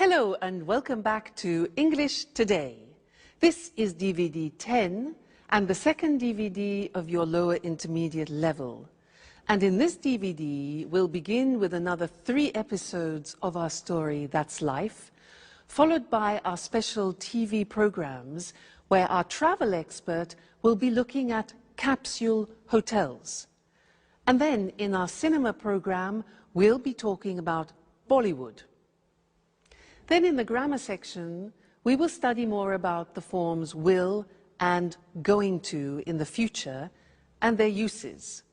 Hello and welcome back to English Today. This is DVD 10 and the second DVD of your lower intermediate level. And in this DVD, we'll begin with another 3 episodes of our story, That's Life, followed by our special TV programs where our travel expert will be looking at capsule hotels. And then in our cinema program, we'll be talking about Bollywood. Then in the grammar section, we will study more about the forms will and going to in the future and their uses.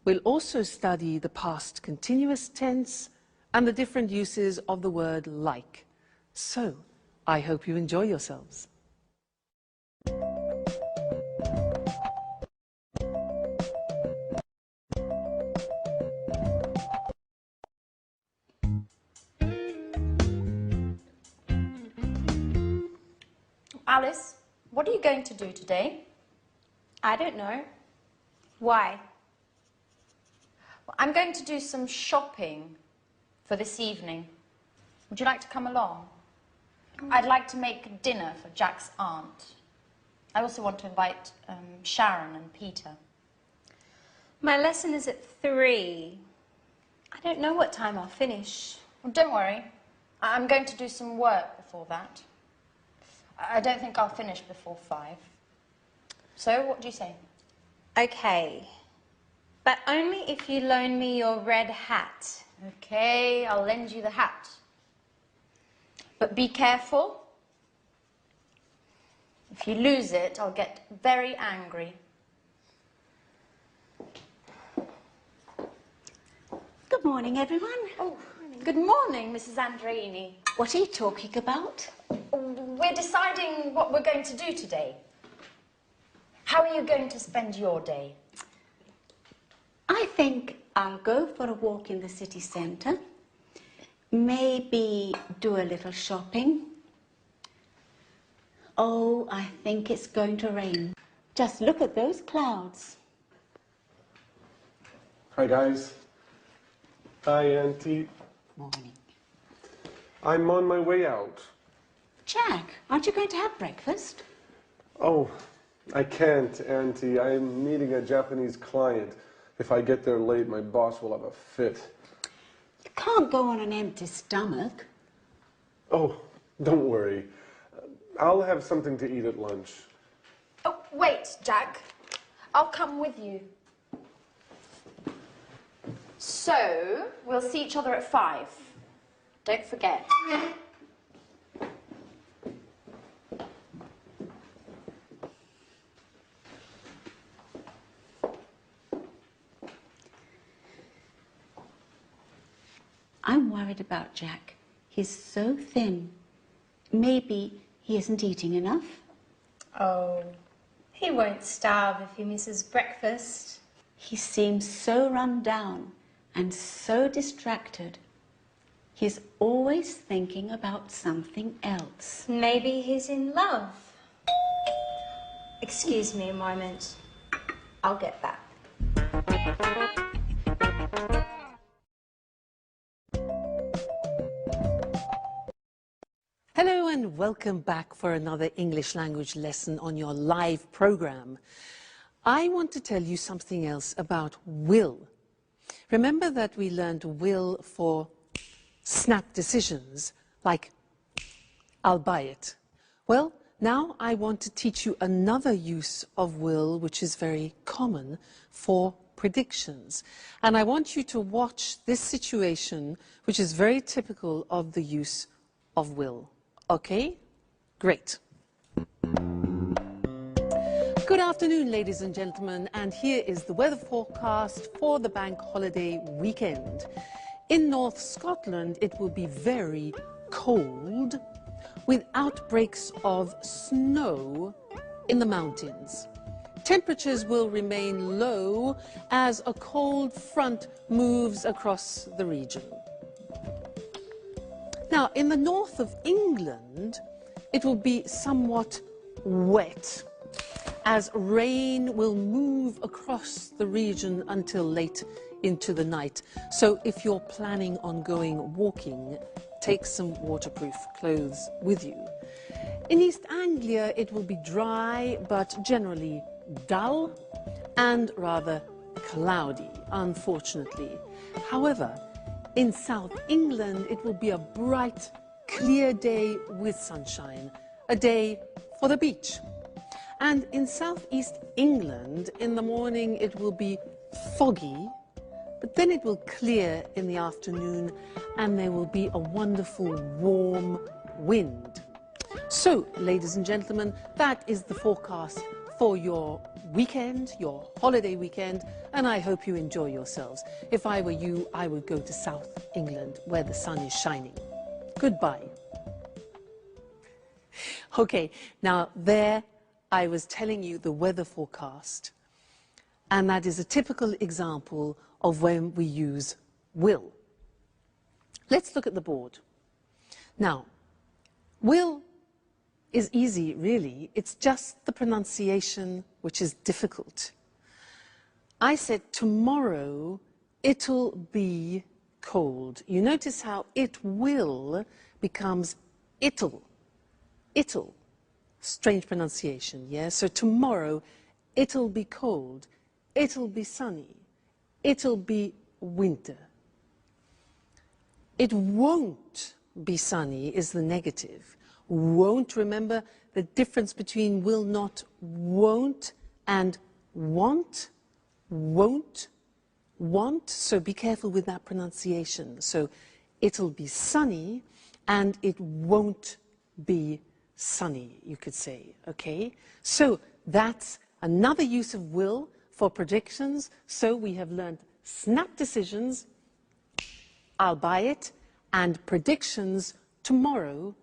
We'll also study the past continuous tense and the different uses of the word like. So, I hope you enjoy yourselves. Alice, what are you going to do today? I don't know. Why? Well, I'm going to do some shopping for this evening. Would you like to come along? I'd like to make dinner for Jack's aunt. I also want to invite Sharon and Peter. My lesson is at 3. I don't know what time I'll finish. Well, don't worry. I'm going to do some work before that. I don't think I'll finish before 5. So, what do you say? Okay. But only if you loan me your red hat. Okay, I'll lend you the hat. But be careful. If you lose it, I'll get very angry. Good morning, everyone. Oh, good morning, Mrs. Andreini. What are you talking about? We're deciding what we're going to do today. How are you going to spend your day? I think I'll go for a walk in the city centre. Maybe do a little shopping. Oh, I think it's going to rain. Just look at those clouds. Hi, guys. Hi, Auntie. Morning. I'm on my way out. Jack, aren't you going to have breakfast? Oh, I can't, Auntie. I'm meeting a Japanese client. If I get there late, my boss will have a fit. You can't go on an empty stomach. Oh, don't worry. I'll have something to eat at lunch. Oh, wait, Jack. I'll come with you. So, we'll see each other at 5. Don't forget. I'm worried about Jack. He's so thin. Maybe he isn't eating enough. Oh, he won't starve if he misses breakfast. He seems so run down and so distracted. He's always thinking about something else. Maybe he's in love. Excuse me a moment. I'll get that. Hello and welcome back for another English language lesson on your live program. I want to tell you something else about will. Remember that we learned will for snap decisions, like I'll buy it. Well, now I want to teach you another use of will which is very common for predictions. And I want you to watch this situation which is very typical of the use of will. Okay? Great. Good afternoon, ladies and gentlemen, and here is the weather forecast for the bank holiday weekend. In North Scotland, it will be very cold, with outbreaks of snow in the mountains. Temperatures will remain low as a cold front moves across the region. Now, in the north of England, it will be somewhat wet, as rain will move across the region until late into the night. So if you're planning on going walking, take some waterproof clothes with you. In East Anglia, it will be dry, but generally dull and rather cloudy, unfortunately. However, in South England, it will be a bright, clear day with sunshine, a day for the beach. And in southeast England, in the morning, it will be foggy, but then it will clear in the afternoon and there will be a wonderful warm wind. So, ladies and gentlemen, that is the forecast for your weekend, your holiday weekend, and I hope you enjoy yourselves. If I were you, I would go to South England where the sun is shining. Goodbye. Okay, now there I was telling you the weather forecast, and that is a typical example of when we use will. Let's look at the board. Now, will is easy, really. It's just the pronunciation which is difficult. I said tomorrow it'll be cold. You notice how it will becomes it'll. It'll. Strange pronunciation, yeah? So tomorrow, it'll be cold, it'll be sunny, it'll be winter. It won't be sunny is the negative. Won't, remember the difference between will not, won't, and want, won't, want. So be careful with that pronunciation. So it'll be sunny and it won't be sunny, you could say, okay? So that's another use of will for predictions. So we have learned snap decisions, I'll buy it, and predictions, tomorrow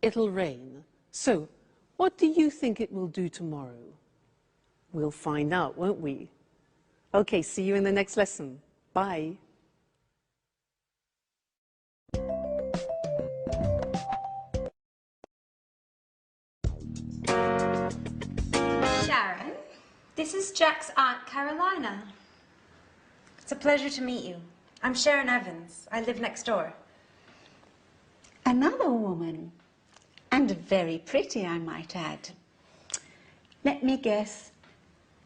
it'll rain. So what do you think it will do tomorrow? We'll find out, won't we? Okay, see you in the next lesson. Bye. Sharon, this is Jack's Aunt Carolina. It's a pleasure to meet you. I'm Sharon Evans. I live next door. Another woman, and very pretty, I might add. Let me guess,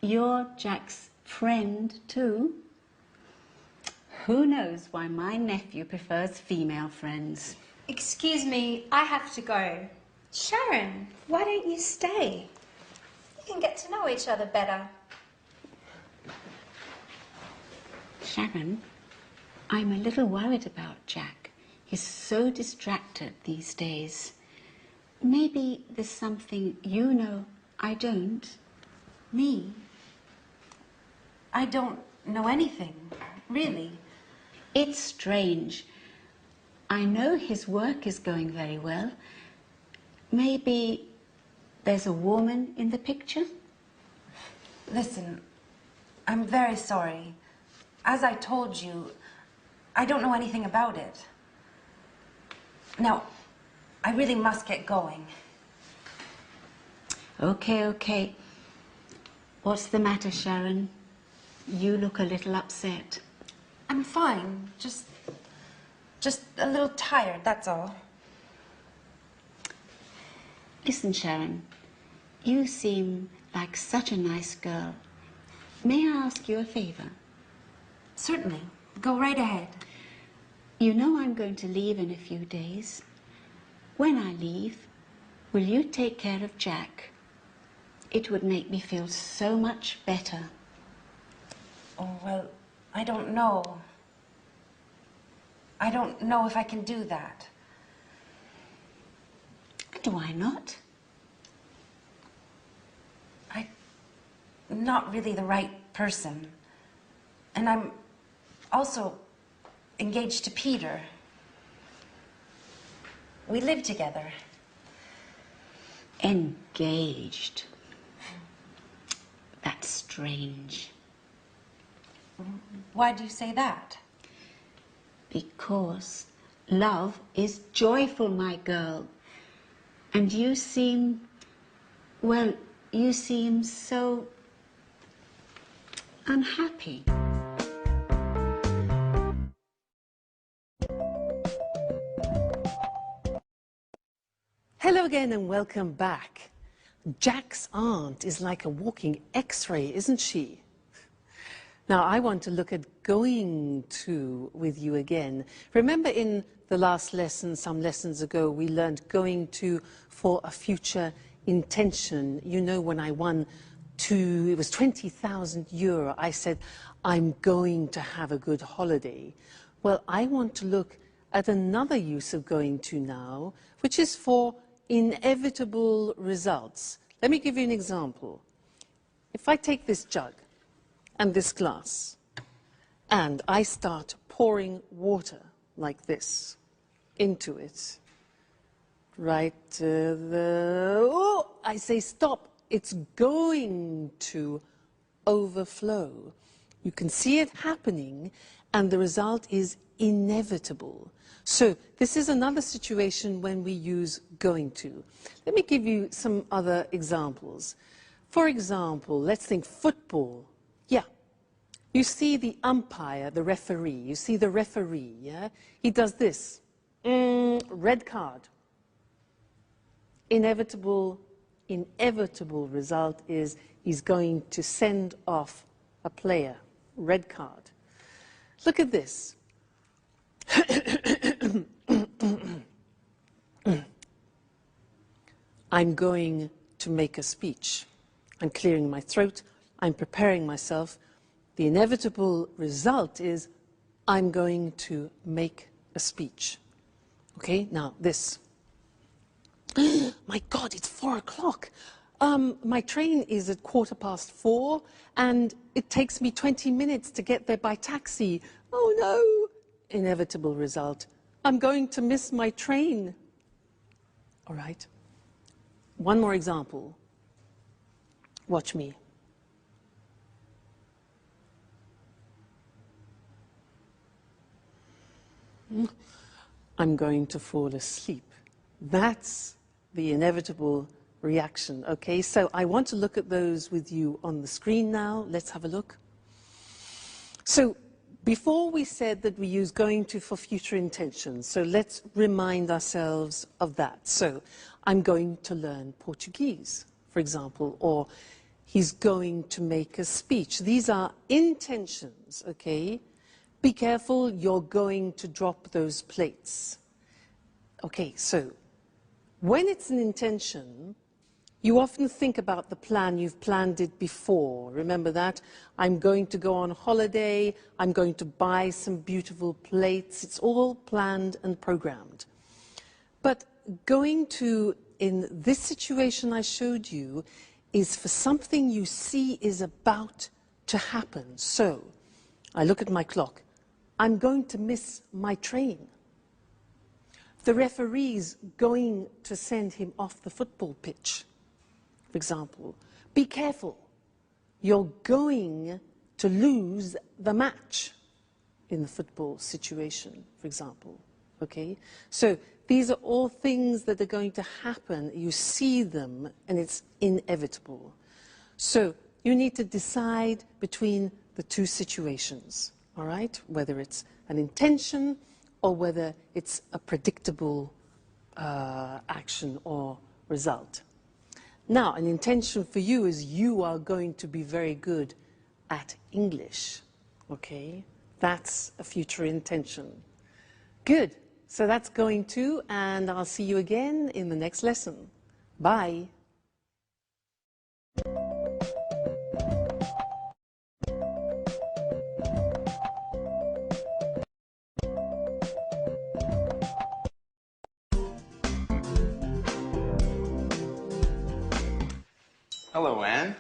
you're Jack's friend too? Who knows why my nephew prefers female friends? Excuse me, I have to go. Sharon, why don't you stay? You can get to know each other better. Sharon, I'm a little worried about Jack. He's so distracted these days. Maybe there's something you know I don't. Me? I don't know anything, really. It's strange. I know his work is going very well. Maybe there's a woman in the picture? Listen, I'm very sorry. As I told you, I don't know anything about it. Now, I really must get going. Okay, okay. What's the matter, Sharon? You look a little upset. I'm fine. Just a little tired, that's all. Listen, Sharon, you seem like such a nice girl. May I ask you a favor? Certainly. Go right ahead. You know I'm going to leave in a few days. When I leave, will you take care of Jack? It would make me feel so much better. Oh, well, I don't know. I don't know if I can do that. And why not? I'm not really the right person. And I'm also engaged to Peter. We live together. Engaged. That's strange. Why do you say that? Because love is joyful, my girl. And you seem, well, you seem so unhappy. again and welcome back. Jack's aunt is like a walking X-ray, isn't she? Now, I want to look at going to with you again. Remember in the last lesson, some lessons ago, we learned going to for a future intention. You know, when I won it was 20,000 euro, I said, I'm going to have a good holiday. Well, I want to look at another use of going to now, which is for inevitable results. Let me give you an example. If I take this jug and this glass, and I start pouring water like this into it, right I say stop, it's going to overflow. You can see it happening, and the result is inevitable. So this is another situation when we use going to. Let me give you some other examples. For example, let's think football. Yeah, you see the umpire, the referee. You see the referee, yeah? He does this. Red card. Inevitable result is he's going to send off a player. Red card. Look at this. I'm going to make a speech. I'm clearing my throat. I'm preparing myself. The inevitable result is I'm going to make a speech. Okay, now this. My God, it's 4 o'clock. My train is at 4:15, and it takes me 20 minutes to get there by taxi. Oh no! Inevitable result. I'm going to miss my train. All right. One more example. Watch me. I'm going to fall asleep. That's the inevitable reaction, okay? So I want to look at those with you on the screen now. Let's have a look. So before we said that we use going to for future intentions, so let's remind ourselves of that. So I'm going to learn Portuguese, for example, or he's going to make a speech. These are intentions, okay? Be careful, you're going to drop those plates. Okay, so when it's an intention, you often think about the plan, you've planned it before. Remember that? I'm going to go on holiday, I'm going to buy some beautiful plates. It's all planned and programmed. But going to, in this situation I showed you, is for something you see is about to happen. So, I look at my clock. I'm going to miss my train. The referee's going to send him off the football pitch, for example. Be careful. You're going to lose the match in the football situation, for example. Okay? So these are all things that are going to happen. You see them, and it's inevitable. So you need to decide between the two situations, all right? Whether it's an intention or whether it's a predictable action or result. Now, an intention for you is you are going to be very good at English, okay? That's a future intention. Good. So that's going to, and I'll see you again in the next lesson. Bye. Hello, Anne.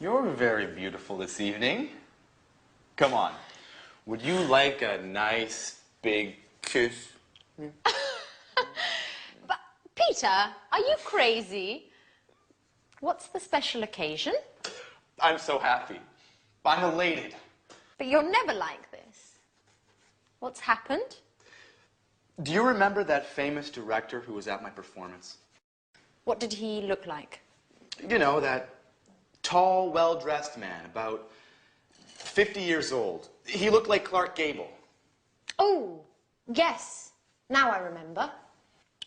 You're very beautiful this evening. Come on. Would you like a nice big kiss? But, Peter, are you crazy? What's the special occasion? I'm so happy. I'm elated. But you're never like this. What's happened? Do you remember that famous director who was at my performance? What did he look like? You know, that tall, well-dressed man, about 50 years old. He looked like Clark Gable. Oh, yes. Now I remember.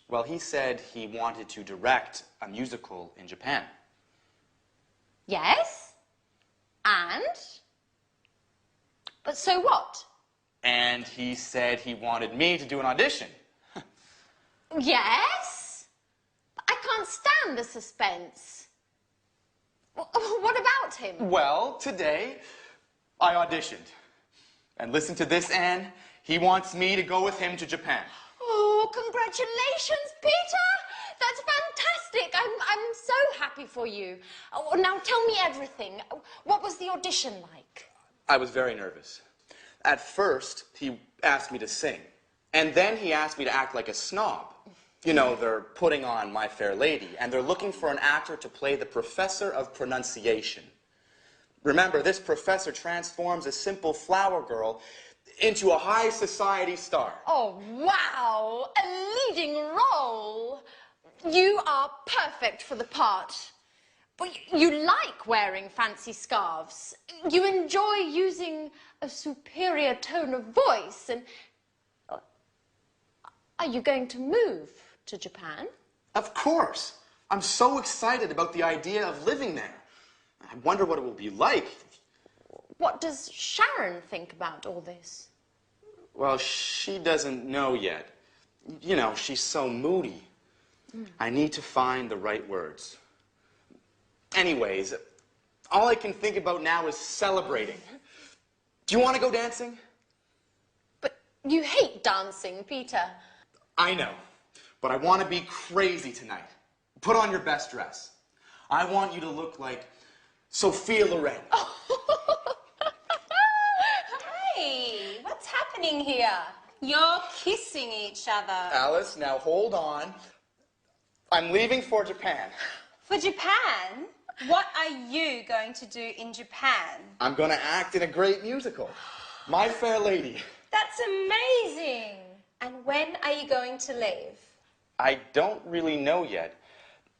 Well, he said he wanted to direct a musical in Japan. Yes? And? But so what? And he said he wanted me to do an audition. Yes? I can't stand the suspense. What about him? Well, today, I auditioned. And listen to this, Anne. He wants me to go with him to Japan. Oh, congratulations, Peter! That's fantastic. I'm so happy for you. Oh, now tell me everything. What was the audition like? I was very nervous. At first, he asked me to sing. And then he asked me to act like a snob. You know, they're putting on My Fair Lady, and they're looking for an actor to play the professor of pronunciation. Remember, this professor transforms a simple flower girl into a high society star. Oh, wow! A leading role! You are perfect for the part. But you like wearing fancy scarves. You enjoy using a superior tone of voice. And are you going to move to Japan? Of course. I'm so excited about the idea of living there. I wonder what it will be like. What does Sharon think about all this? Well, she doesn't know yet. You know, she's so moody. I need to find the right words. Anyways, all I can think about now is celebrating. Do you want to go dancing? But you hate dancing, Peter. I know, but I want to be crazy tonight. Put on your best dress. I want you to look like Sophia Loren. Hey, what's happening here? You're kissing each other. Alice, now hold on. I'm leaving for Japan. For Japan? What are you going to do in Japan? I'm going to act in a great musical, My Fair Lady. That's amazing. And when are you going to leave? I don't really know yet.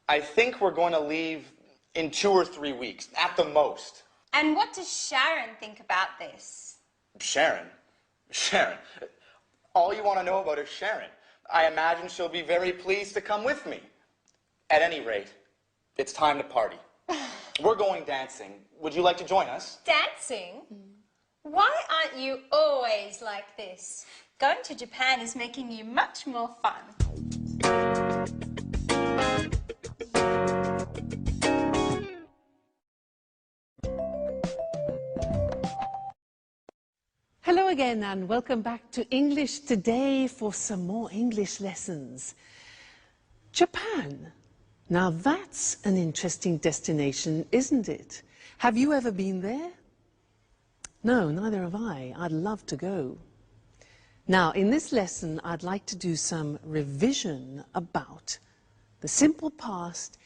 I think we're going to leave in 2 or 3 weeks, at the most. And what does Sharon think about this? Sharon? Sharon? All you want to know about is Sharon. I imagine she'll be very pleased to come with me. At any rate, it's time to party. We're going dancing. Would you like to join us? Dancing? Why aren't you always like this? Going to Japan is making you much more fun. Hello again and welcome back to English Today for some more English lessons. Japan. Now that's an interesting destination, isn't it? Have you ever been there? No, neither have I. I'd love to go. Now, in this lesson, I'd like to do some revision about the simple past,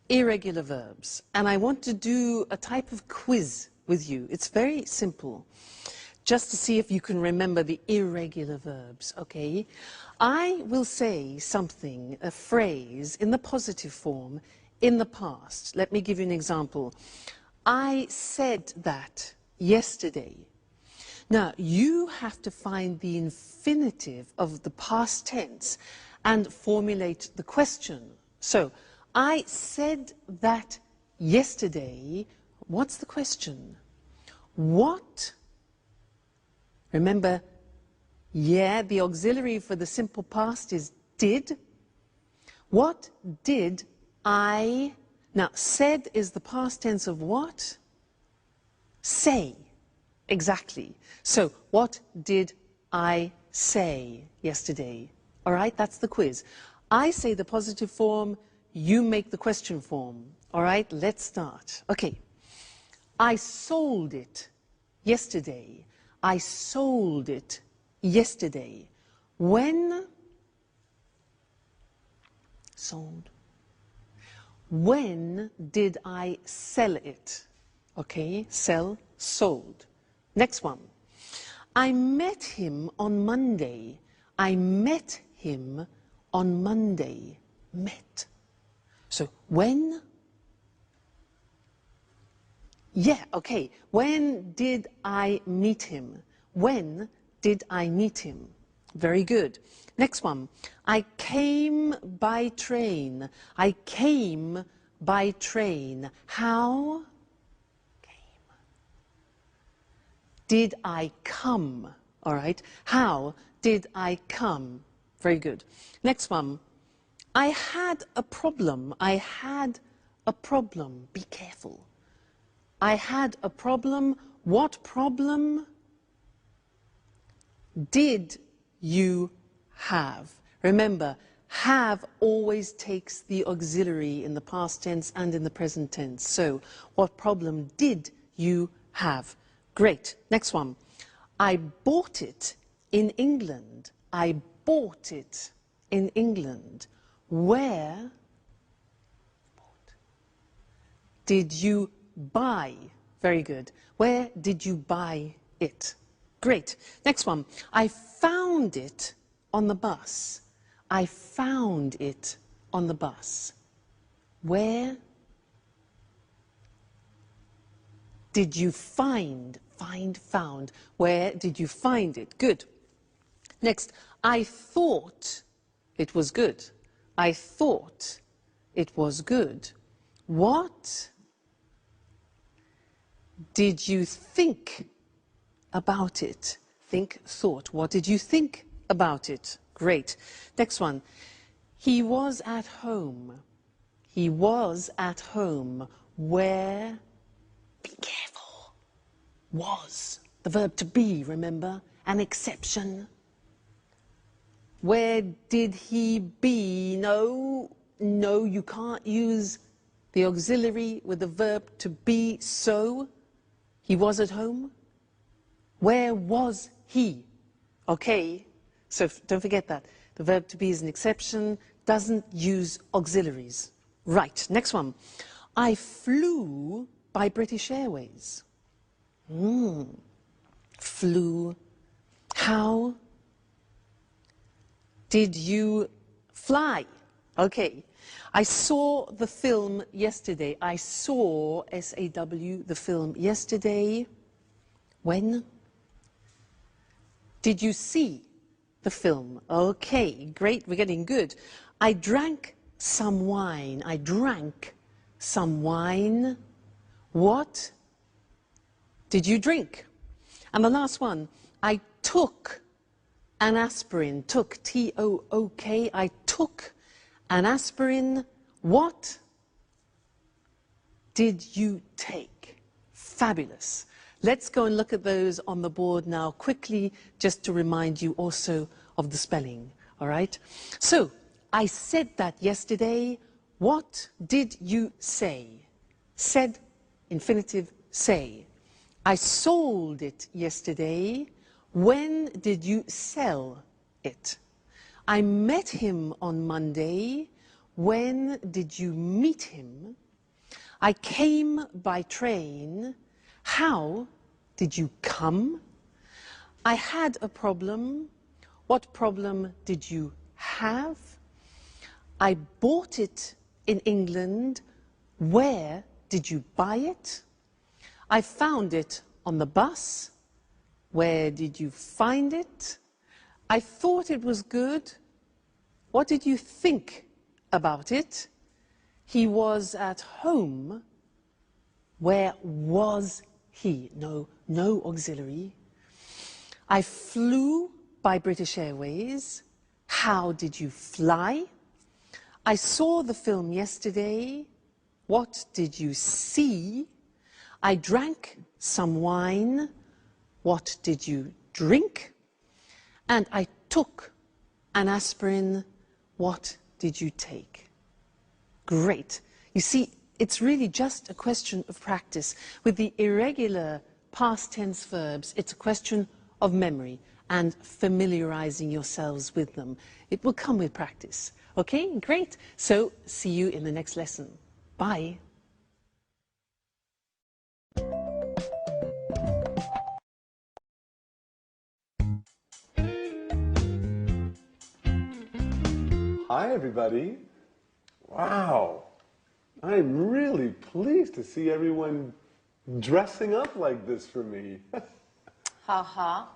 irregular verbs. And I want to do a type of quiz with you. It's very simple, just to see if you can remember the irregular verbs, okay? I will say something, a phrase, in the positive form, in the past. Let me give you an example. I said that yesterday. Now, you have to find the infinitive of the past tense and formulate the question. So, I said that yesterday. What's the question? What? Remember, yeah, the auxiliary for the simple past is did. What did I? Now, said is the past tense of what? Say. Exactly. So, what did I say yesterday? All right, that's the quiz. I say the positive form, you make the question form. All right, let's start. Okay. I sold it yesterday. I sold it yesterday. When? Sold. When did I sell it? Okay, sell, sold. Next one. I met him on Monday. I met him on Monday. Met. So when? Yeah, okay. When did I meet him? When did I meet him? Very good. Next one. I came by train. I came by train. How? Came. Did I come? All right. How did I come? Very good. Next one. I had a problem. I had a problem. Be careful. I had a problem. What problem did you have? Remember, have always takes the auxiliary in the past tense and in the present tense. So, what problem did you have? Great. Next one. I bought it in England. I bought it in England. Where did you buy? Very good. Where did you buy it? Great. Next one. I found it on the bus. I found it on the bus. Where did you find? Found. Where did you find it? Good. Next. I thought it was good. I thought it was good. What did you think about it? Think, thought. What did you think about it? Great. Next one. He was at home. He was at home. Where? Be careful. Was. The verb to be, remember? An exception. Where did he be? No, you can't use the auxiliary with the verb to be. So, he was at home. Where was he? Okay, so don't forget that. The verb to be is an exception, doesn't use auxiliaries. Right, next one. I flew by British Airways. Flew. How did you fly? Okay. I saw the film yesterday. I saw, S-A-W, the film yesterday. When? Did you see the film? Okay, great, we're getting good. I drank some wine. I drank some wine. What did you drink? And the last one, I took an aspirin. Took, T-O-O-K. I took an aspirin. What did you take? Fabulous. Let's go and look at those on the board now quickly, just to remind you also of the spelling, all right? So, I said that yesterday. What did you say? Said, infinitive, say. I sold it yesterday. When did you sell it? I met him on Monday. When did you meet him? I came by train. How did you come? I had a problem. What problem did you have? I bought it in England. Where did you buy it? I found it on the bus. Where did you find it? I thought it was good. What did you think about it? He was at home. Where was he? No auxiliary. I flew by British Airways. How did you fly? I saw the film yesterday. What did you see? I drank some wine. What did you drink? And I took an aspirin. What did you take? Great. You see, it's really just a question of practice. With the irregular past tense verbs, it's a question of memory and familiarizing yourselves with them. It will come with practice. Okay, great. So, see you in the next lesson. Bye. Hi, everybody. Wow. I'm really pleased to see everyone dressing up like this for me. Ha ha.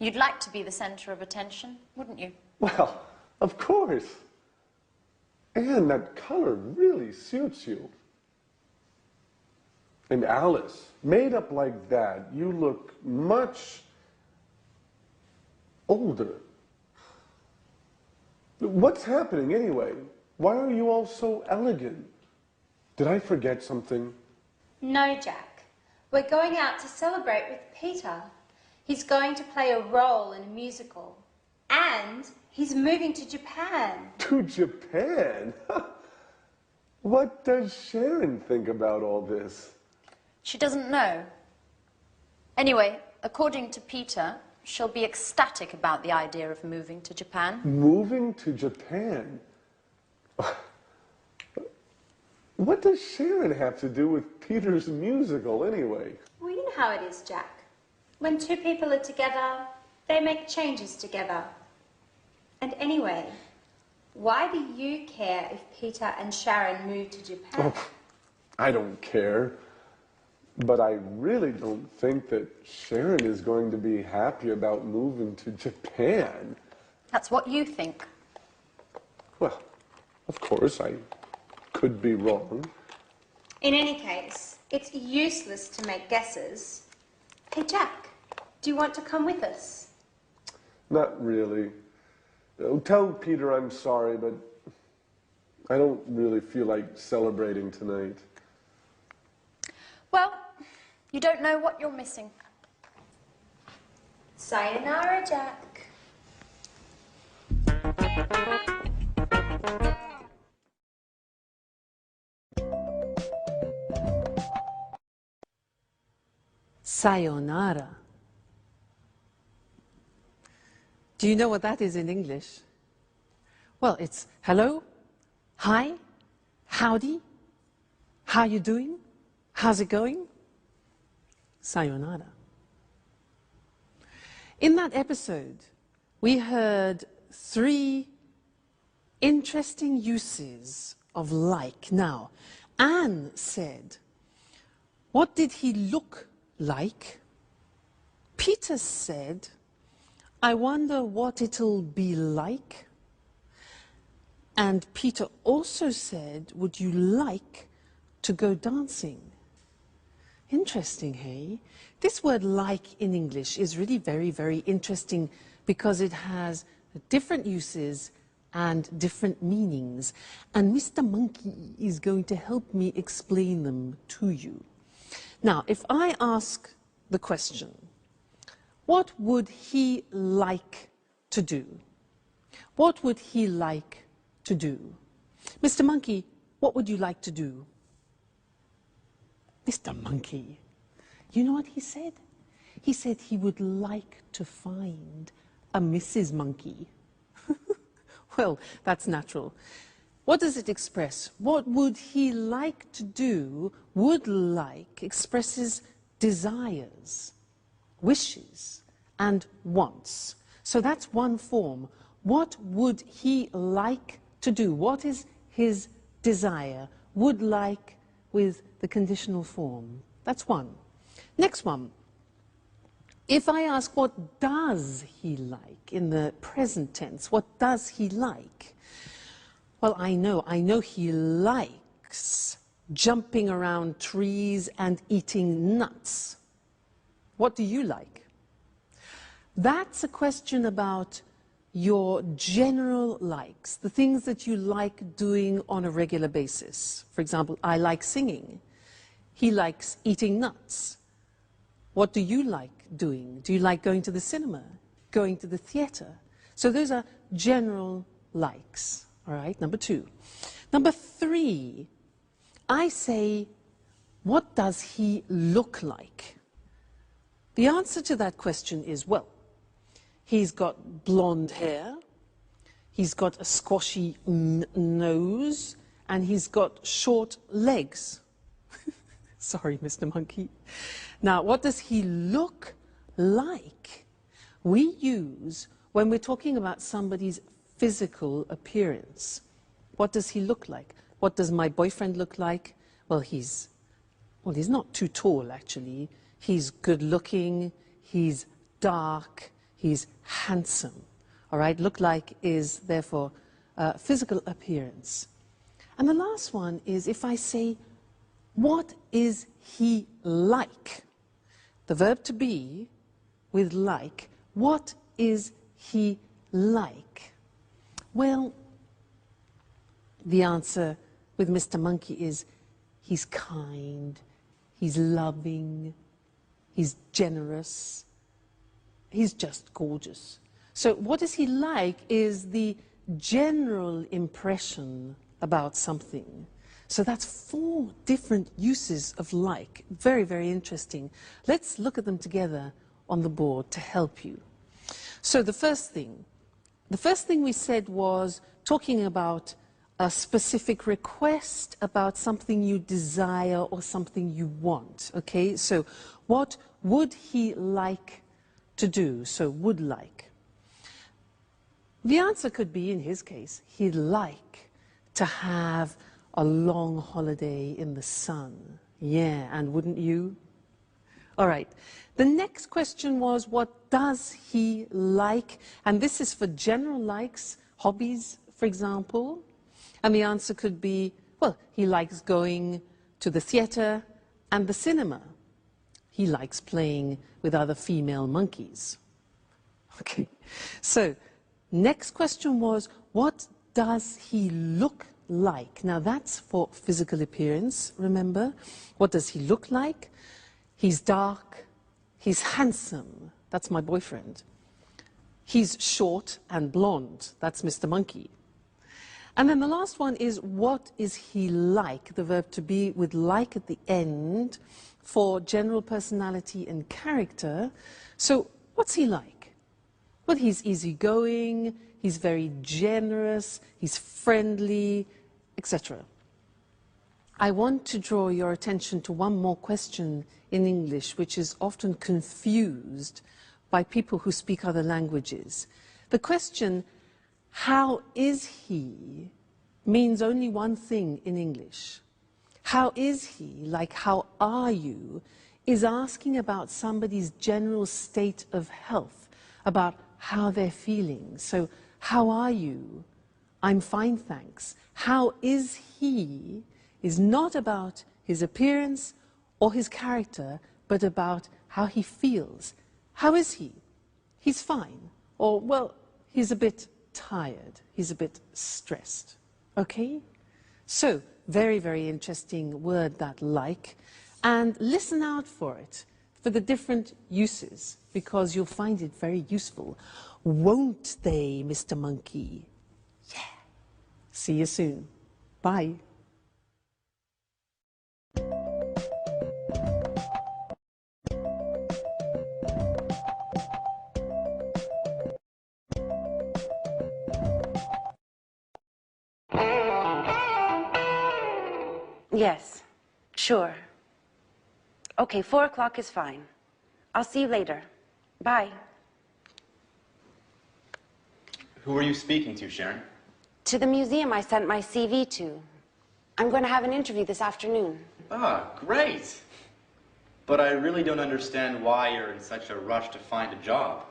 You'd like to be the center of attention, wouldn't you? Well, of course. And that color really suits you. And Alice, made up like that, you look much older. What's happening anyway? Why are you all so elegant? Did I forget something? No, Jack. We're going out to celebrate with Peter. He's going to play a role in a musical. And he's moving to Japan. To Japan? What does Sharon think about all this? She doesn't know. Anyway, according to Peter, she'll be ecstatic about the idea of moving to Japan. Moving to Japan? What does Sharon have to do with Peter's musical anyway? Well, you know how it is, Jack. When two people are together, they make changes together. And anyway, why do you care if Peter and Sharon move to Japan? Oh, I don't care. But I really don't think that Sharon is going to be happy about moving to Japan. That's what you think. Well, of course, I could be wrong. In any case, it's useless to make guesses. Hey, Jack, do you want to come with us? Not really. Tell Peter I'm sorry, but I don't really feel like celebrating tonight. Well, you don't know what you're missing. Sayonara, Jack. Sayonara. Do you know what that is in English? Well, it's hello, hi, howdy, how you doing, how's it going? Sayonara. In that episode, we heard 3 interesting uses of like. Now, Anne said, what did he look like? Peter said, I wonder what it'll be like. And Peter also said, would you like to go dancing? Interesting, hey? This word like in English is really very, very interesting because it has different uses and different meanings. And Mr. Monkey is going to help me explain them to you. Now, if I ask the question, what would he like to do? What would he like to do? Mr. Monkey, what would you like to do? Mr. Monkey, you know what he said? He said he would like to find a Mrs. Monkey. Well, that's natural. What does it express? What would he like to do? Would like expresses desires, wishes, and wants. So that's one form. What would he like to do? What is his desire? Would like with the conditional form. That's one. Next one. If I ask what does he like in the present tense, what does he like? Well, I know he likes jumping around trees and eating nuts. What do you like? That's a question about your general likes, the things that you like doing on a regular basis. For example, I like singing. He likes eating nuts. What do you like doing? Do you like going to the cinema, going to the theater? So those are general likes, all right? Number 2. Number 3, I say, what does he look like? The answer to that question is, well, he's got blonde hair, he's got a squashy nose, and he's got short legs. Sorry, Mr. Monkey. Now, what does he look like? We use, when we're talking about somebody's physical appearance, what does he look like? What does my boyfriend look like? Well, he's not too tall, actually. He's good looking, he's dark, he's handsome. All right, look like is therefore physical appearance. And the last one is if I say, what is he like? The verb to be with like, what is he like? Well, the answer with Mr. Monkey is he's kind, he's loving, he's generous, he's just gorgeous. So what is he like is the general impression about something. So that's 4 different uses of like. Very, very interesting. Let's look at them together on the board to help you. So the first thing we said was talking about a specific request, about something you desire or something you want, okay? So what would he like to do? So would like. The answer could be, in his case, he'd like to have a long holiday in the sun. Yeah, and wouldn't you? All right. The next question was, what does he like? And this is for general likes, hobbies, for example. And the answer could be, well, he likes going to the theater and the cinema. He likes playing with other female monkeys. Okay. So, next question was, what does he look like? Now that's for physical appearance, remember? What does he look like? He's dark, he's handsome, that's my boyfriend. He's short and blonde, that's Mr. Monkey. And then the last one is, what is he like? The verb to be with like at the end for general personality and character. So what's he like? Well, he's easygoing, he's very generous, he's friendly, etc. I want to draw your attention to one more question in English, which is often confused by people who speak other languages. The question, how is he, means only one thing in English. How is he, like how are you, is asking about somebody's general state of health, about how they're feeling. So, how are you? I'm fine, thanks. How is he is not about his appearance or his character, but about how he feels. How is he? He's fine. Or, well, he's a bit tired. He's a bit stressed. Okay? So, very, very interesting word, that like. And listen out for it, for the different uses, because you'll find it very useful. Won't they, Mr. Monkey? Yeah. See you soon. Bye. Yes, sure. Okay, 4 o'clock is fine. I'll see you later. Bye. Who are you speaking to, Sharon? To the museum I sent my CV to. I'm going to have an interview this afternoon. Ah, great. But I really don't understand why you're in such a rush to find a job.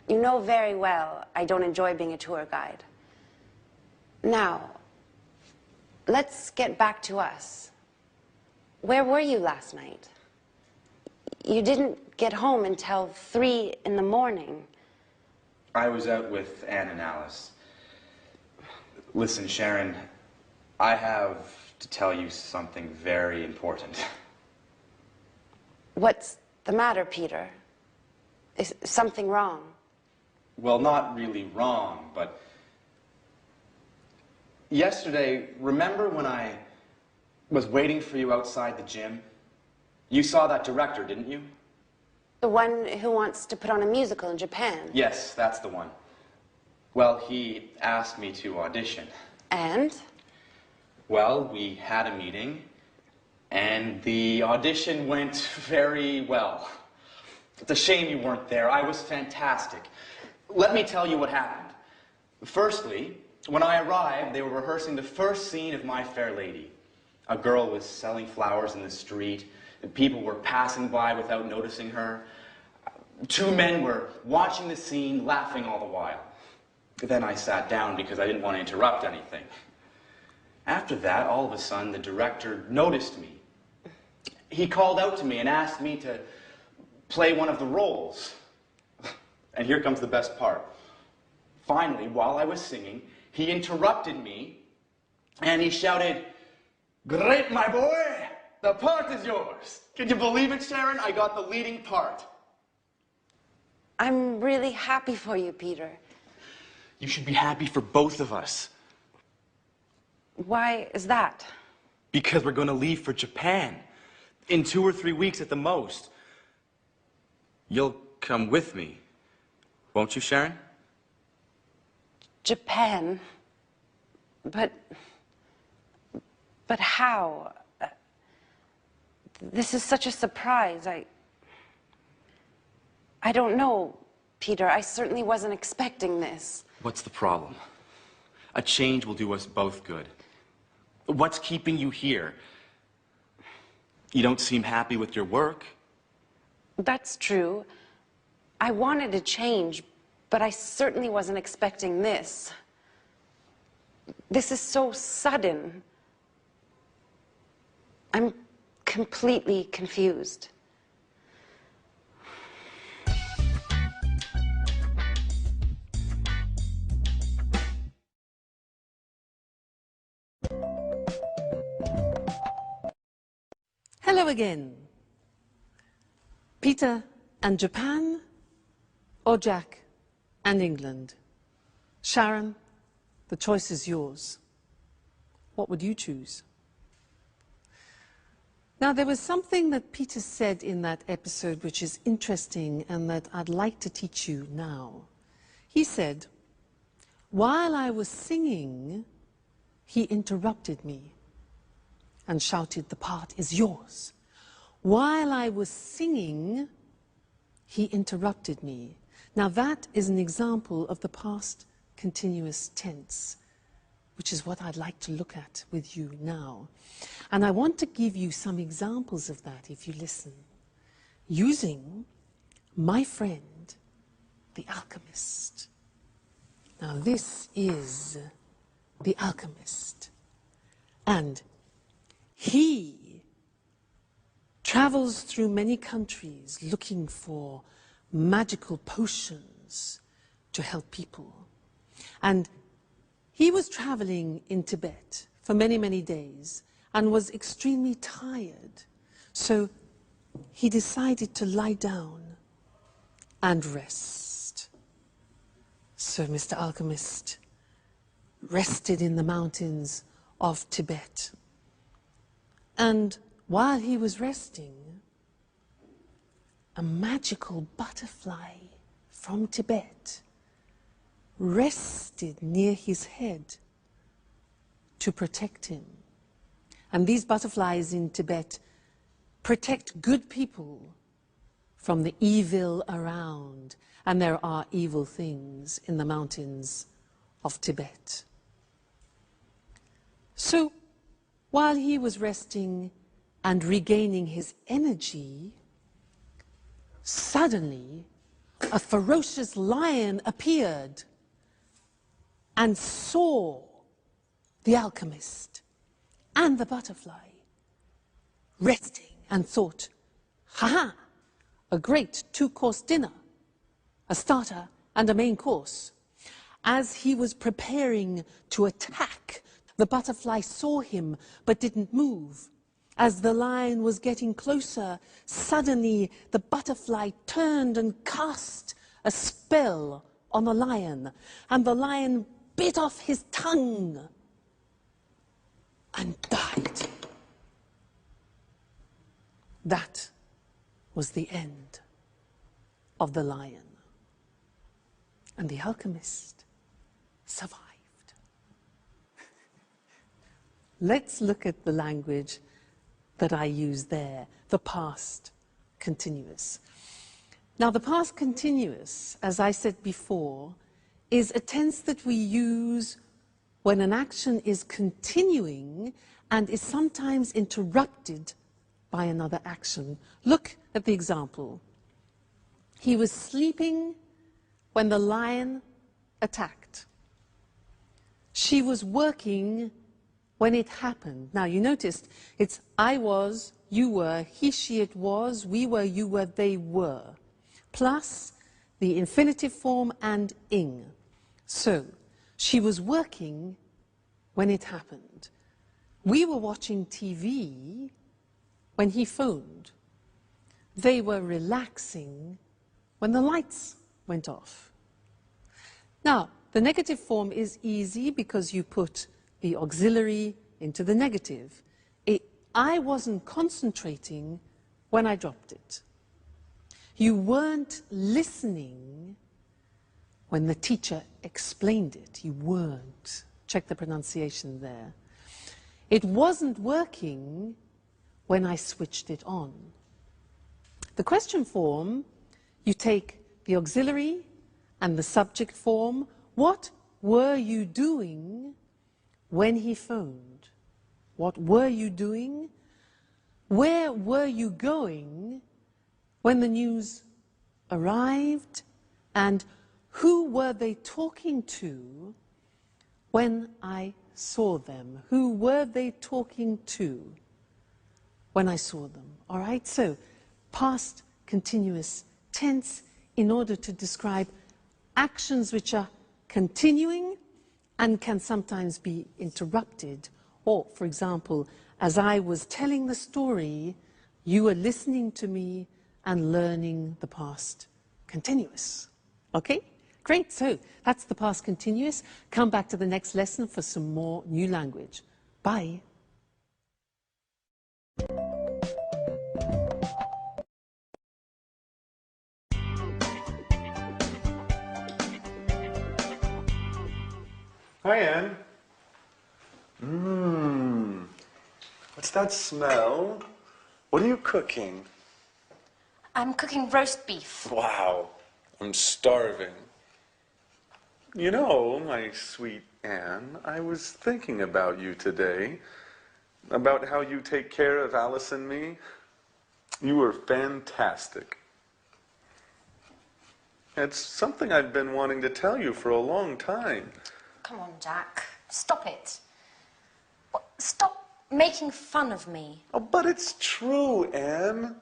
You know very well I don't enjoy being a tour guide. Now, let's get back to us. Where were you last night? You didn't get home until 3 in the morning. I was out with Anne and Alice. Listen, Sharon, I have to tell you something very important. What's the matter, Peter? Is something wrong? Well, not really wrong, but yesterday, remember when I was waiting for you outside the gym? You saw that director, didn't you? The one who wants to put on a musical in Japan? Yes, that's the one. Well, he asked me to audition. And? Well, we had a meeting, and the audition went very well. It's a shame you weren't there. I was fantastic. Let me tell you what happened. Firstly, when I arrived, they were rehearsing the first scene of My Fair Lady. A girl was selling flowers in the street, and people were passing by without noticing her. Two men were watching the scene, laughing all the while. Then I sat down because I didn't want to interrupt anything. After that, all of a sudden, the director noticed me. He called out to me and asked me to play one of the roles. And here comes the best part. Finally, while I was singing, he interrupted me and he shouted, "Great, my boy! The part is yours." Can you believe it, Sharon? I got the leading part. I'm really happy for you, Peter. You should be happy for both of us. Why is that? Because we're going to leave for Japan in 2 or 3 weeks at the most. You'll come with me, won't you, Sharon? Japan? But how? This is such a surprise. I don't know, Peter. I certainly wasn't expecting this. What's the problem? A change will do us both good. What's keeping you here? You don't seem happy with your work. That's true. I wanted to change, but I certainly wasn't expecting this. This is so sudden. I'm completely confused. Hello again. Peter and Japan, or Jack and England? Sharon, the choice is yours. What would you choose? Now, there was something that Peter said in that episode which is interesting and that I'd like to teach you now. He said, while I was singing, he interrupted me and shouted, "The part is yours." While I was singing, he interrupted me. Now that is an example of the past continuous tense, which is what I'd like to look at with you now. And I want to give you some examples of that if you listen, using my friend, the alchemist. Now this is the alchemist. And he travels through many countries looking for magical potions to help people. And he was traveling in Tibet for many, many days and was extremely tired. So he decided to lie down and rest. So Mr. Alchemist rested in the mountains of Tibet. And while he was resting, a magical butterfly from Tibet rested near his head to protect him. And these butterflies in Tibet protect good people from the evil around. And there are evil things in the mountains of Tibet. So, while he was resting and regaining his energy, suddenly a ferocious lion appeared and saw the alchemist and the butterfly resting and thought, "Ha-ha, a great two-course dinner, a starter and a main course." As he was preparing to attack, the butterfly saw him but didn't move. As the lion was getting closer, suddenly the butterfly turned and cast a spell on the lion, and the lion bit off his tongue and died. That was the end of the lion. And the alchemist survived. Let's look at the language that I use there, the past continuous. Now, the past continuous, as I said before, is a tense that we use when an action is continuing and is sometimes interrupted by another action. Look at the example. He was sleeping when the lion attacked. She was working when it happened. Now, you noticed it's I was, you were, he, she, it was, we were, you were, they were, plus the infinitive form and ing. So, she was working when it happened. We were watching TV when he phoned. They were relaxing when the lights went off. Now, the negative form is easy because you put the auxiliary into the negative. I wasn't concentrating when I dropped it. You weren't listening when the teacher explained it. You weren't. Check the pronunciation there. It wasn't working when I switched it on. The question form, you take the auxiliary and the subject form. What were you doing when he phoned? What were you doing? Where were you going when the news arrived? And who were they talking to when I saw them? Who were they talking to when I saw them? All right, so past continuous tense in order to describe actions which are continuing and can sometimes be interrupted. Or, for example, as I was telling the story, you were listening to me and learning the past continuous. Okay? Great, so that's the past continuous. Come back to the next lesson for some more new language. Bye. Hi, Anne. What's that smell? What are you cooking? I'm cooking roast beef. Wow, I'm starving. You know, my sweet Anne, I was thinking about you today, about how you take care of Alice and me. You were fantastic. It's something I've been wanting to tell you for a long time. Come on, Jack. Stop it. Stop making fun of me. Oh, but it's true, Anne.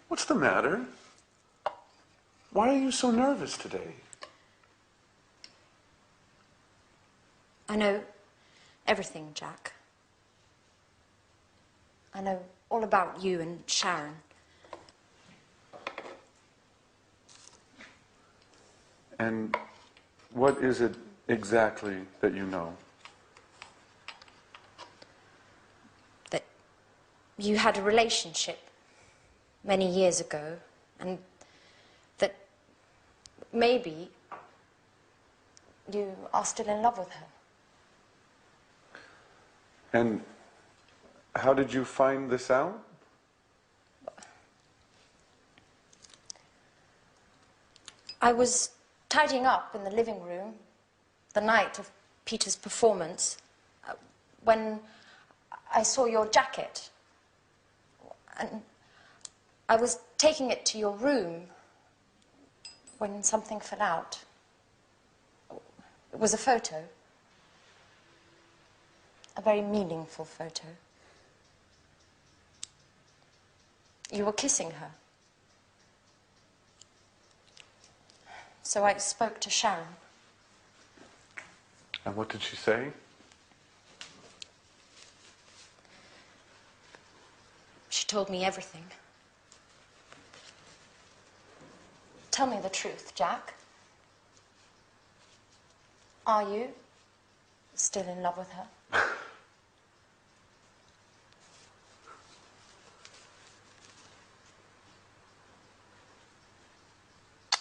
What's the matter? Why are you so nervous today? I know everything, Jack. I know all about you and Sharon. And what is it exactly that you know? That you had a relationship many years ago, and that maybe you are still in love with her. And how did you find this out? I was tidying up in the living room the night of Peter's performance when I saw your jacket. And I was taking it to your room when something fell out. It was a photo. A very meaningful photo. You were kissing her. So I spoke to Sharon. And what did she say? She told me everything. Tell me the truth, Jack. Are you still in love with her?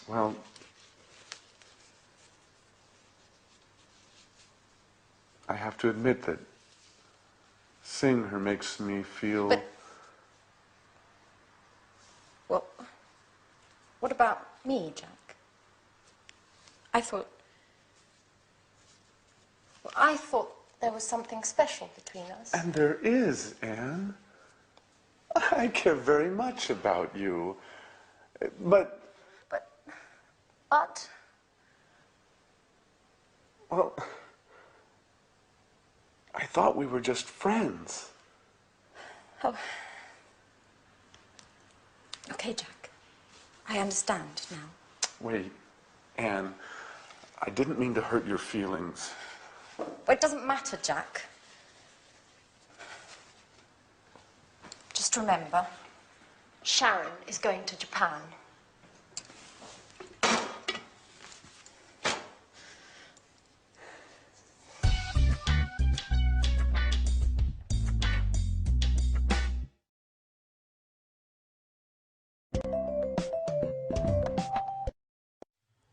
Well, I have to admit that seeing her makes me feel... But, well, what about me, Jack? I thought there was something special between us. And there is, Anne. I care very much about you. But... Well, I thought we were just friends. Oh. Okay, Jack. I understand now. Wait, Anne, I didn't mean to hurt your feelings. Well, it doesn't matter, Jack. Just remember, Sharon is going to Japan.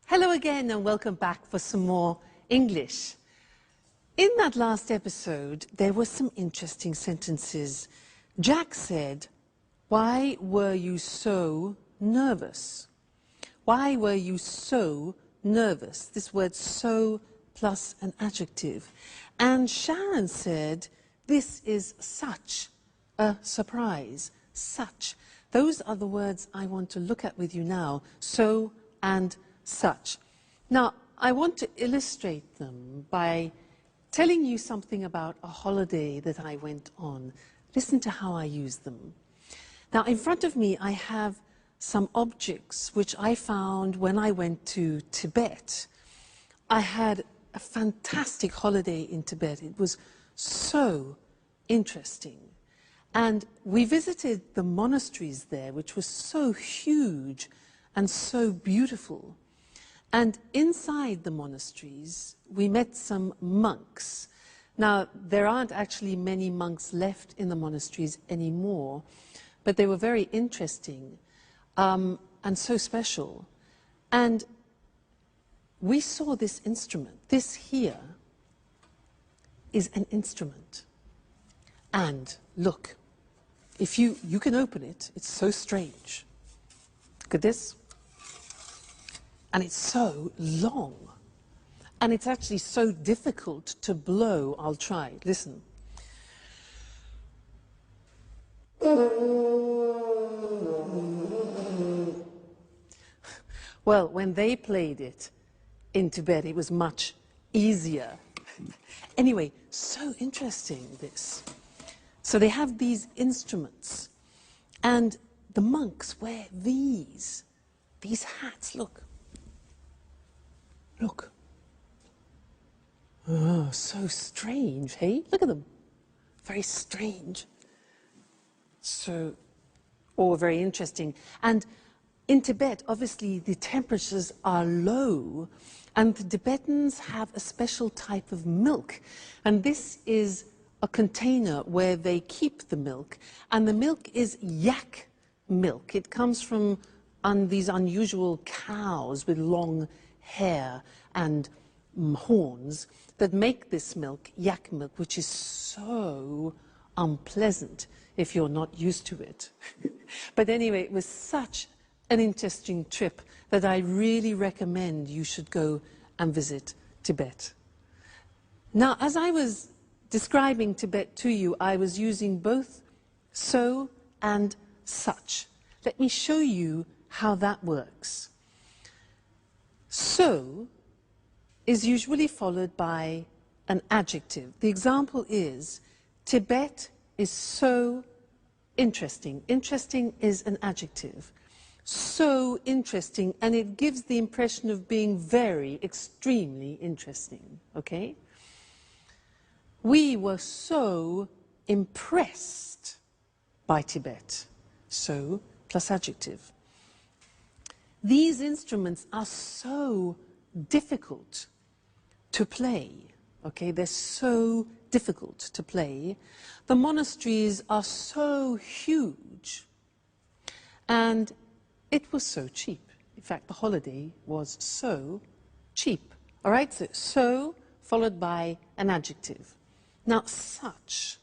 Hello again and welcome back for some more English. In that last episode, there were some interesting sentences. Jack said, "Why were you so nervous?" Why were you so nervous? This word so plus an adjective. And Sharon said, "This is such a surprise." Such. Those are the words I want to look at with you now. So and such. Now, I want to illustrate them by telling you something about a holiday that I went on. Listen to how I use them. Now, in front of me, I have some objects which I found when I went to Tibet. I had a fantastic holiday in Tibet. It was so interesting. And we visited the monasteries there, which was so huge and so beautiful. And inside the monasteries, we met some monks. Now, there aren't actually many monks left in the monasteries anymore, but they were very interesting and so special. And we saw this instrument. This here is an instrument. And look, if you can open it, it's so strange. Look at this. And it's so long. And it's actually so difficult to blow. I'll try. Listen. Well, when they played it in Tibet, it was much easier. Anyway, so interesting, this. So they have these instruments. And the monks wear these hats, look. Look. Oh, so strange, hey? Look at them. Very strange. So, or very interesting. And in Tibet, obviously, the temperatures are low, and the Tibetans have a special type of milk. And this is a container where they keep the milk, and the milk is yak milk. It comes from these unusual cows with long hair and horns that make this milk, yak milk, which is so unpleasant if you're not used to it. But anyway, it was such an interesting trip that I really recommend you should go and visit Tibet. Now, as I was describing Tibet to you, I was using both so and such. Let me show you how that works. So is usually followed by an adjective. The example is, Tibet is so interesting. Interesting is an adjective. So interesting, and it gives the impression of being very, extremely interesting, okay? We were so impressed by Tibet. So plus adjective. These instruments are so difficult to play, okay? They're so difficult to play. The monasteries are so huge, and it was so cheap. In fact, the holiday was so cheap. All right, so followed by an adjective. Now, such.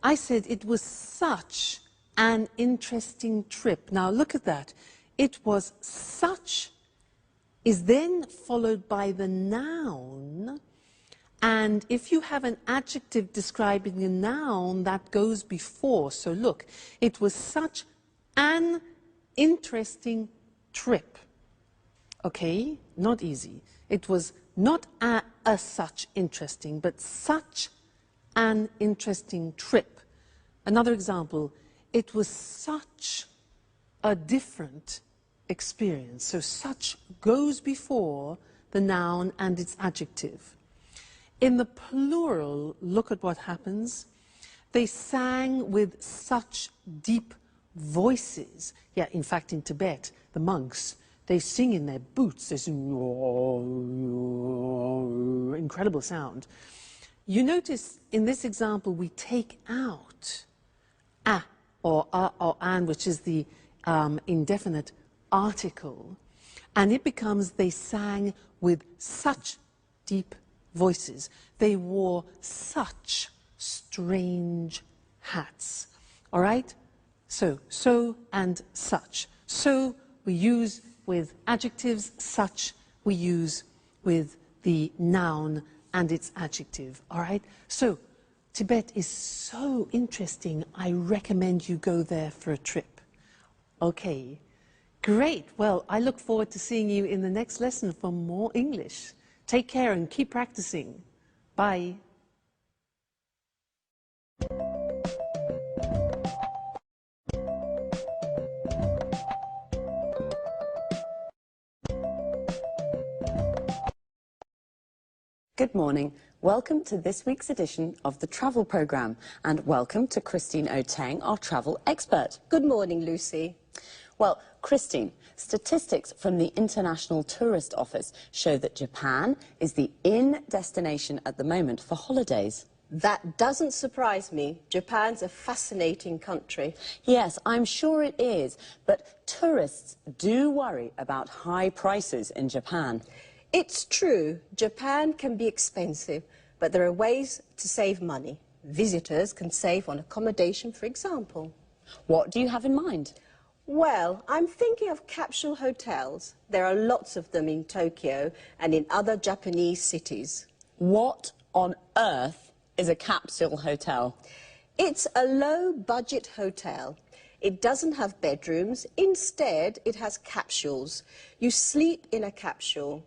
I said it was such an interesting trip. Now, look at that. It was such is then followed by the noun, And if you have an adjective describing a noun, that goes before. So look, it was such an interesting trip. Okay, not easy. It was not a such interesting, but such an interesting trip. Another example, it was such a different experience. So such goes before the noun and its adjective. In the plural, look at what happens. They sang with such deep voices. Yeah, in fact, in Tibet, the monks, they sing in their boots. They sing, incredible sound. You notice in this example, we take out a or an, which is the indefinite article, and it becomes they sang with such deep voices. They wore such strange hats. All right? So and such. So we use with adjectives, such we use with the noun and its adjective. All right? So Tibet is so interesting. I recommend you go there for a trip. Okay. Great. Well, I look forward to seeing you in the next lesson for more English. Take care and keep practicing. Bye. Good morning. Welcome to this week's edition of the Travel Programme, and welcome to Christine Oteng, our travel expert. Good morning, Lucy. Well, Christine, statistics from the International Tourist Office show that Japan is the in destination at the moment for holidays. That doesn't surprise me. Japan's a fascinating country. Yes, I'm sure it is, but tourists do worry about high prices in Japan. It's true, Japan can be expensive, but there are ways to save money. Visitors can save on accommodation, for example. What do you have in mind? Well, I'm thinking of capsule hotels. There are lots of them in Tokyo and in other Japanese cities. What on earth is a capsule hotel? It's a low-budget hotel. It doesn't have bedrooms. Instead, it has capsules. You sleep in a capsule.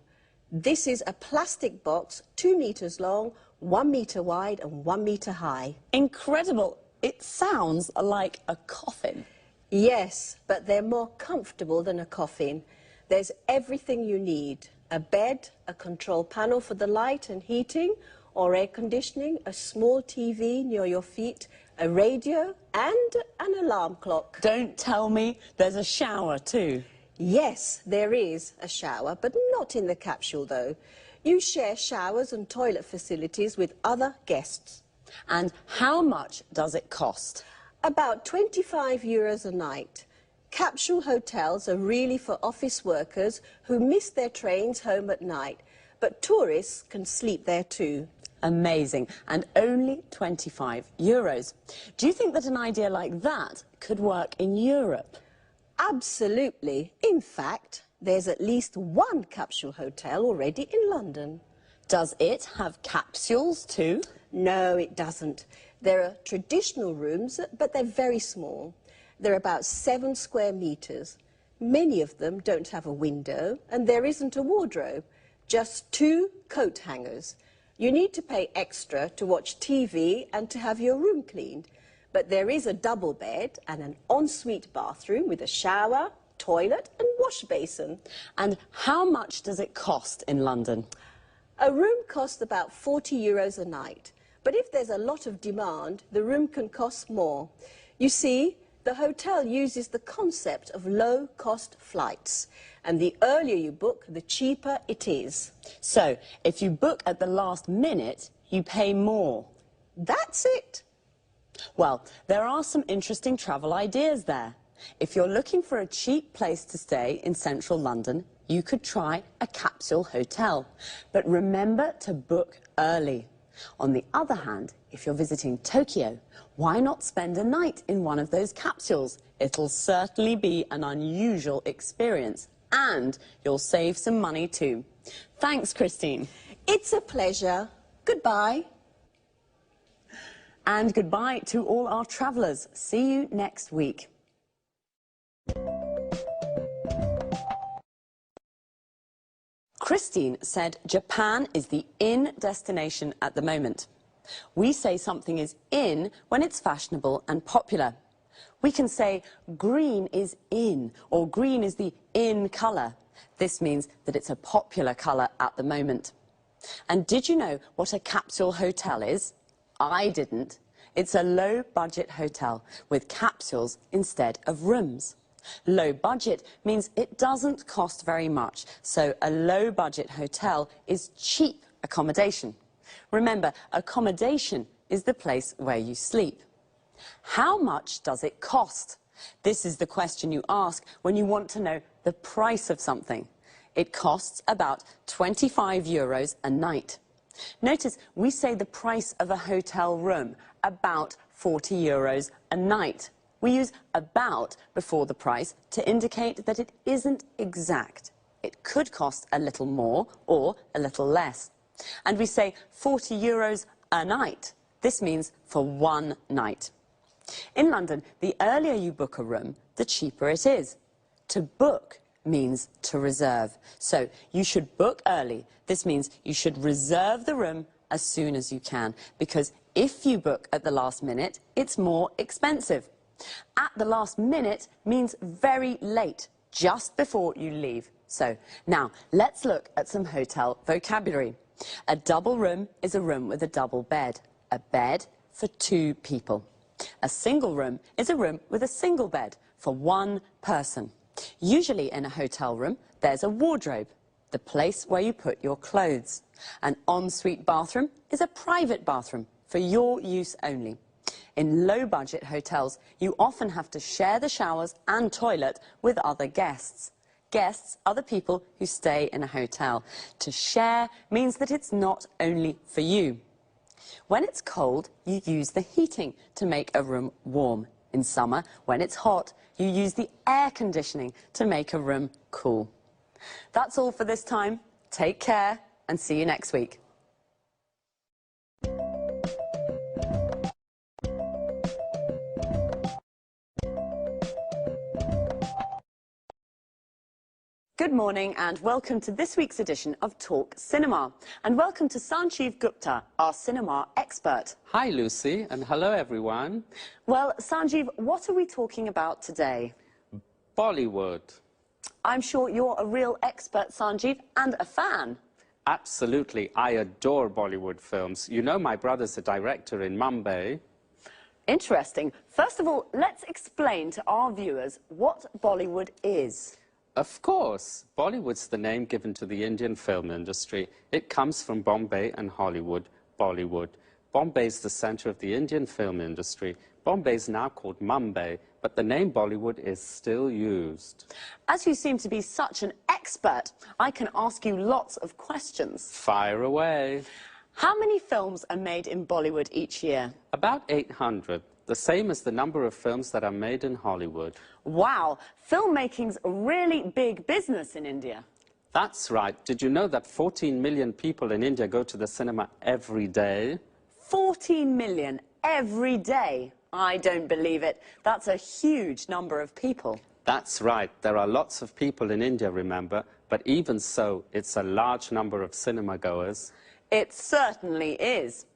This is a plastic box, 2 meters long, 1 meter wide and 1 meter high. Incredible. It sounds like a coffin. Yes, but they're more comfortable than a coffin. There's everything you need. A bed, a control panel for the light and heating, or air conditioning, a small TV near your feet, a radio, and an alarm clock. Don't tell me there's a shower too. Yes, there is a shower, but not in the capsule, though. You share showers and toilet facilities with other guests. And how much does it cost? About €25 a night. Capsule hotels are really for office workers who miss their trains home at night, but tourists can sleep there too. Amazing. And only €25. Do you think that an idea like that could work in Europe? Absolutely. In fact, there's at least one capsule hotel already in London. Does it have capsules too? No, it doesn't. There are traditional rooms, but they're very small. They're about 7 square meters. Many of them don't have a window, and there isn't a wardrobe, just 2 coat hangers. You need to pay extra to watch TV and to have your room cleaned. But there is a double bed and an ensuite bathroom with a shower, toilet and wash basin. And how much does it cost in London? A room costs about €40 a night. But if there's a lot of demand, the room can cost more. You see, the hotel uses the concept of low-cost flights. And the earlier you book, the cheaper it is. So, if you book at the last minute, you pay more. That's it. Well, there are some interesting travel ideas there. If you're looking for a cheap place to stay in central London, you could try a capsule hotel. But remember to book early. On the other hand, if you're visiting Tokyo, why not spend a night in one of those capsules? It'll certainly be an unusual experience, and you'll save some money too. Thanks, Christine. It's a pleasure. Goodbye. And goodbye to all our travellers. See you next week. Christine said Japan is the in destination at the moment. We say something is in when it's fashionable and popular. We can say green is in, or green is the in colour. This means that it's a popular colour at the moment. And did you know what a capsule hotel is? I didn't. It's a low-budget hotel with capsules instead of rooms. Low budget means it doesn't cost very much, so a low-budget hotel is cheap accommodation. Remember, accommodation is the place where you sleep. How much does it cost? This is the question you ask when you want to know the price of something. It costs about €25 a night. Notice we say the price of a hotel room, about €40 a night. We use about before the price to indicate that it isn't exact. It could cost a little more or a little less. And we say €40 a night. This means for one night. In London, the earlier you book a room, the cheaper it is. To book means to reserve. So you should book early. This means you should reserve the room as soon as you can, because if you book at the last minute, it's more expensive. At the last minute means very late, just before you leave. So now let's look at some hotel vocabulary. A double room is a room with a double bed, a bed for two people. A single room is a room with a single bed for one person. Usually in a hotel room, there's a wardrobe, the place where you put your clothes. An ensuite bathroom is a private bathroom for your use only. In low-budget hotels, you often have to share the showers and toilet with other guests. Guests are the people who stay in a hotel. To share means that it's not only for you. When it's cold, you use the heating to make a room warm. In summer, when it's hot, you use the air conditioning to make a room cool. That's all for this time. Take care and see you next week. Good morning and welcome to this week's edition of Talk Cinema. And welcome to Sanjeev Gupta, our cinema expert. Hi Lucy, and hello everyone. Well, Sanjeev, what are we talking about today? Bollywood. I'm sure you're a real expert, Sanjeev, and a fan. Absolutely, I adore Bollywood films. You know my brother's a director in Mumbai. Interesting. First of all, let's explain to our viewers what Bollywood is. Of course, Bollywood's the name given to the Indian film industry. It comes from Bombay and Hollywood, Bollywood. Bombay's the center of the Indian film industry. Bombay's now called Mumbai, but the name Bollywood is still used. As you seem to be such an expert, I can ask you lots of questions. Fire away. How many films are made in Bollywood each year? About 800. The same as the number of films that are made in Hollywood. Wow, filmmaking's a really big business in India. That's right. Did you know that 14 million people in India go to the cinema every day? 14 million every day? I don't believe it. That's a huge number of people. That's right. There are lots of people in India, remember, but even so, it's a large number of cinema goers. It certainly is.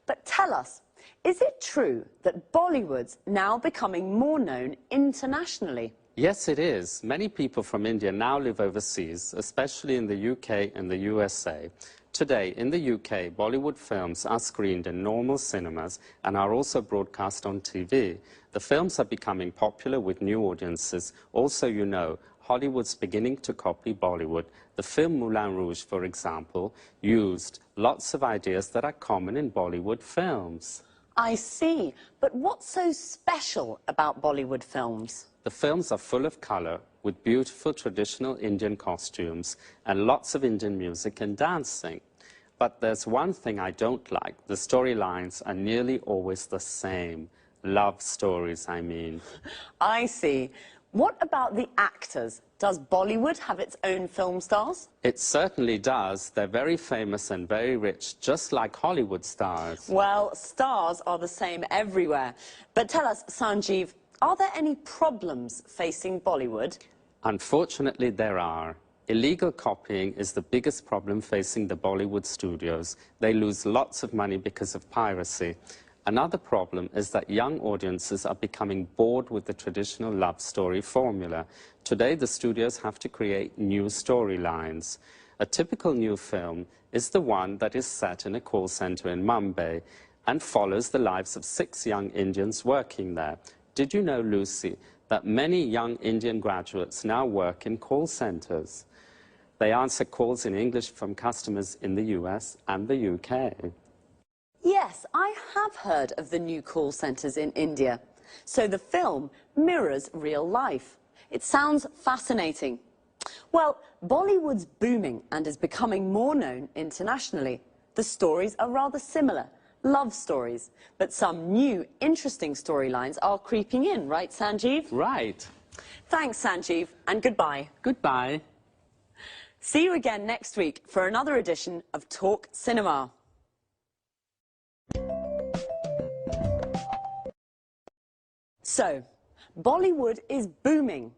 But tell us, is it true that Bollywood's now becoming more known internationally? Yes, it is. Many people from India now live overseas, especially in the UK and the USA. Today, in the UK, Bollywood films are screened in normal cinemas and are also broadcast on TV. The films are becoming popular with new audiences. Also, you know, Hollywood's beginning to copy Bollywood. The film Moulin Rouge, for example, used lots of ideas that are common in Bollywood films. I see. But what's so special about Bollywood films? The films are full of colour, with beautiful traditional Indian costumes and lots of Indian music and dancing. But there's one thing I don't like. The storylines are nearly always the same. Love stories, I mean. I see. What about the actors? Does Bollywood have its own film stars? It certainly does. They're very famous and very rich, just like Hollywood stars. Well, stars are the same everywhere. But tell us, Sanjeev, are there any problems facing Bollywood? Unfortunately, there are. Illegal copying is the biggest problem facing the Bollywood studios. They lose lots of money because of piracy. Another problem is that young audiences are becoming bored with the traditional love story formula. Today, the studios have to create new storylines. A typical new film is the one that is set in a call center in Mumbai and follows the lives of 6 young Indians working there. Did you know, Lucy, that many young Indian graduates now work in call centers? They answer calls in English from customers in the US and the UK. Yes, I have heard of the new call centres in India. So the film mirrors real life. It sounds fascinating. Well, Bollywood's booming and is becoming more known internationally. The stories are rather similar, love stories. But some new, interesting storylines are creeping in, right, Sanjeev? Right. Thanks, Sanjeev, and goodbye. Goodbye. See you again next week for another edition of Talk Cinema. So, Bollywood is booming.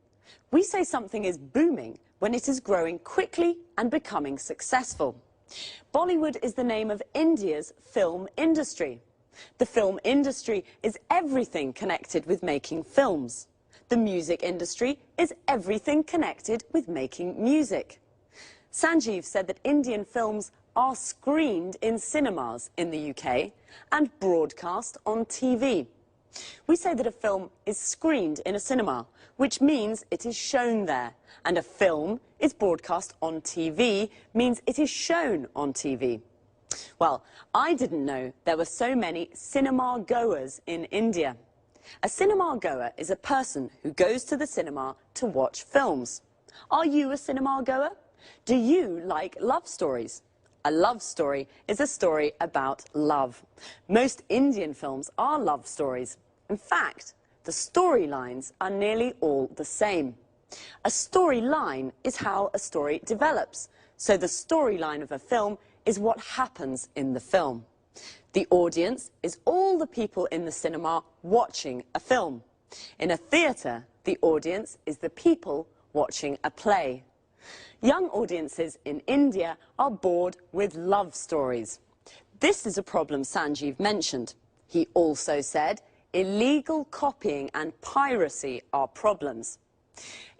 We say something is booming when it is growing quickly and becoming successful. Bollywood is the name of India's film industry. The film industry is everything connected with making films. The music industry is everything connected with making music. Sanjeev said that Indian films are screened in cinemas in the UK and broadcast on TV. We say that a film is screened in a cinema, which means it is shown there, and a film is broadcast on TV means it is shown on TV. Well, I didn't know there were so many cinema goers in India. A cinema goer is a person who goes to the cinema to watch films. Are you a cinema goer? Do you like love stories? A love story is a story about love. Most Indian films are love stories. In fact, the storylines are nearly all the same. A storyline is how a story develops. So the storyline of a film is what happens in the film. The audience is all the people in the cinema watching a film. In a theatre, the audience is the people watching a play. Young audiences in India are bored with love stories. This is a problem Sanjeev mentioned. He also said illegal copying and piracy are problems.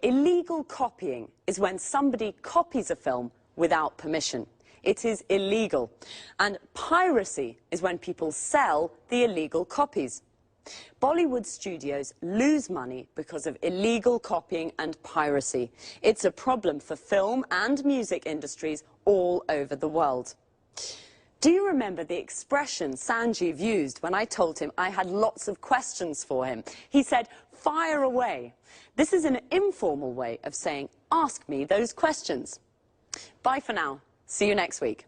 Illegal copying is when somebody copies a film without permission. It is illegal. And piracy is when people sell the illegal copies. Bollywood studios lose money because of illegal copying and piracy. It's a problem for film and music industries all over the world. Do you remember the expression Sanjeev used when I told him I had lots of questions for him? He said, "Fire away." This is an informal way of saying, ask me those questions. Bye for now. See you next week.